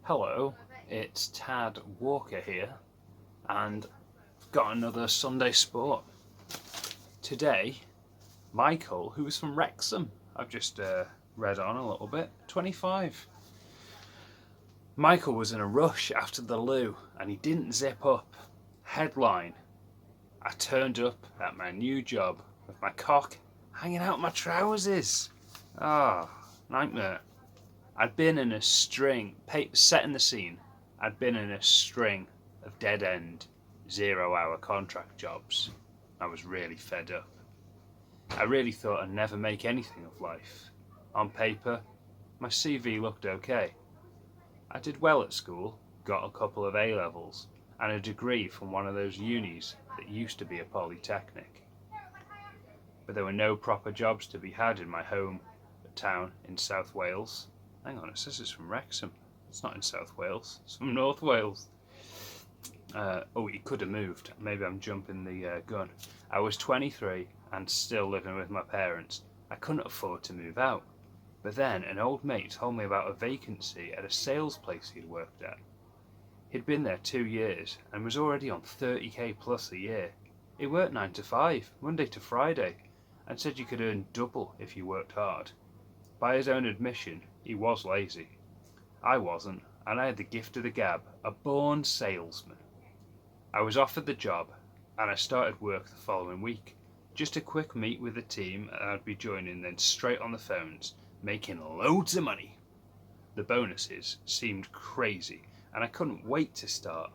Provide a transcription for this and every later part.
Hello, it's Tad Walker here, and I've got another Sunday sport. Today, Michael, who's from Wrexham, I've just read on a little bit, 25. Michael was in a rush after the loo and he didn't zip up. Headline: I turned up at my new job with my cock hanging out my trousers. Nightmare. I'd been in a string, setting the scene, I'd been in a string of dead-end, 0-hour contract jobs. I was really fed up. I really thought I'd never make anything of life. On paper, my CV looked okay. I did well at school, got a couple of A-levels, and a degree from one of those unis that used to be a polytechnic. But there were no proper jobs to be had in my home town in South Wales. Hang on, it says it's from Wrexham. It's not in South Wales, it's from North Wales. He could have moved. Maybe I'm jumping the gun. I was 23 and still living with my parents. I couldn't afford to move out. But then an old mate told me about a vacancy at a sales place he'd worked at. He'd been there 2 years and was already on 30k plus a year. He worked 9 to 5, Monday to Friday, and said you could earn double if you worked hard. By his own admission, he was lazy. I wasn't, and I had the gift of the gab, a born salesman. I was offered the job, and I started work the following week. Just a quick meet with the team, and I'd be joining, then straight on the phones, making loads of money. The bonuses seemed crazy, and I couldn't wait to start.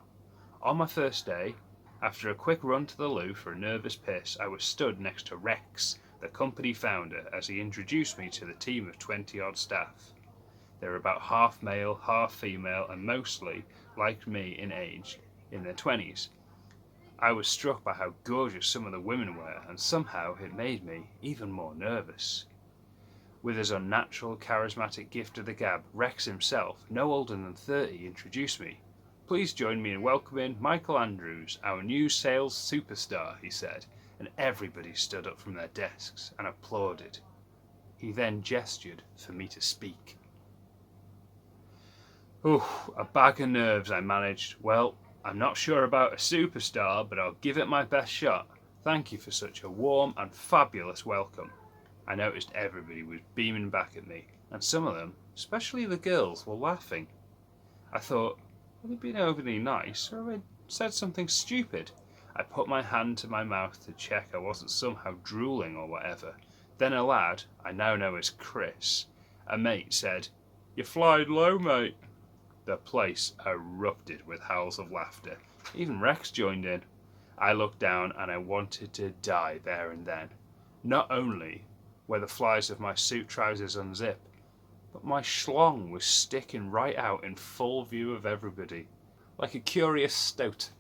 On my first day, after a quick run to the loo for a nervous piss, I was stood next to Rex, the company founder, as he introduced me to the team of 20-odd staff. They were about half male, half female, and mostly, like me in age, in their 20s. I was struck by how gorgeous some of the women were, and somehow it made me even more nervous. With his unnatural, charismatic gift of the gab, Rex himself, no older than 30, introduced me. Please join me in welcoming Michael Andrews, our new sales superstar, he said, and everybody stood up from their desks and applauded. He then gestured for me to speak. A bag of nerves, I managed. Well, I'm not sure about a superstar, but I'll give it my best shot. Thank you for such a warm and fabulous welcome. I noticed everybody was beaming back at me, and some of them, especially the girls, were laughing. I thought, have they been overly nice, or have I said something stupid? I put my hand to my mouth to check I wasn't somehow drooling or whatever. Then a lad, I now know as Chris, a mate, said, "You flied low, mate." The place erupted with howls of laughter. Even Rex joined in. I looked down and I wanted to die there and then. Not only were the flies of my suit trousers unzipped, but my schlong was sticking right out in full view of everybody, like a curious stoat.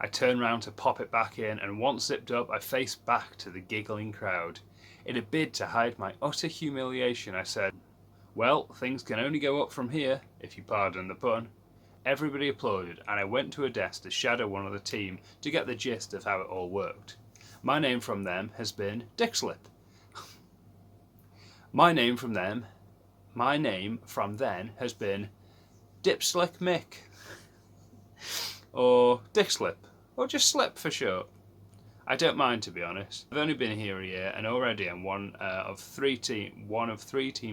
I turned round to pop it back in, and once zipped up, I faced back to the giggling crowd. In a bid to hide my utter humiliation, I said, "Well, things can only go up from here, if you pardon the pun." Everybody applauded, and I went to a desk to shadow one of the team to get the gist of how it all worked. My name from them has been Dickslip. My name from then has been Dipslick Mick, or Dickslip, or just Slip for short. I don't mind, to be honest. I've only been here a year, and already I'm one of three team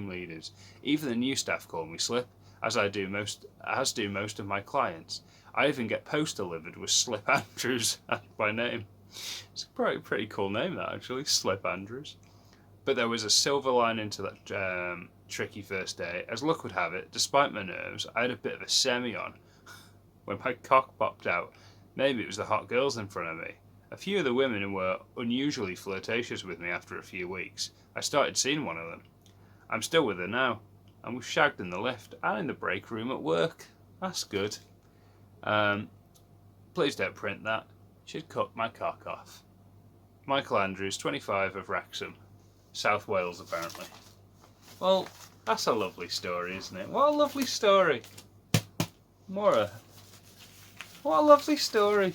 leaders. Even the new staff call me Slip, as do most of my clients. I even get post delivered with Slip Andrews by name. It's a pretty cool name, that, actually, Slip Andrews. But there was a silver lining to that tricky first day. As luck would have it, despite my nerves, I had a bit of a semi on when my cock popped out. Maybe it was the hot girls in front of me. A few of the women were unusually flirtatious with me after a few weeks. I started seeing one of them. I'm still with her now, and we've shagged in the lift and in the break room at work. That's good. Please don't print that. She'd cut my cock off. Michael Andrews, 25, of Wrexham, South Wales, apparently. Well, that's a lovely story, isn't it? What a lovely story. What a lovely story.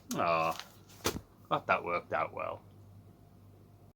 Glad that worked out well.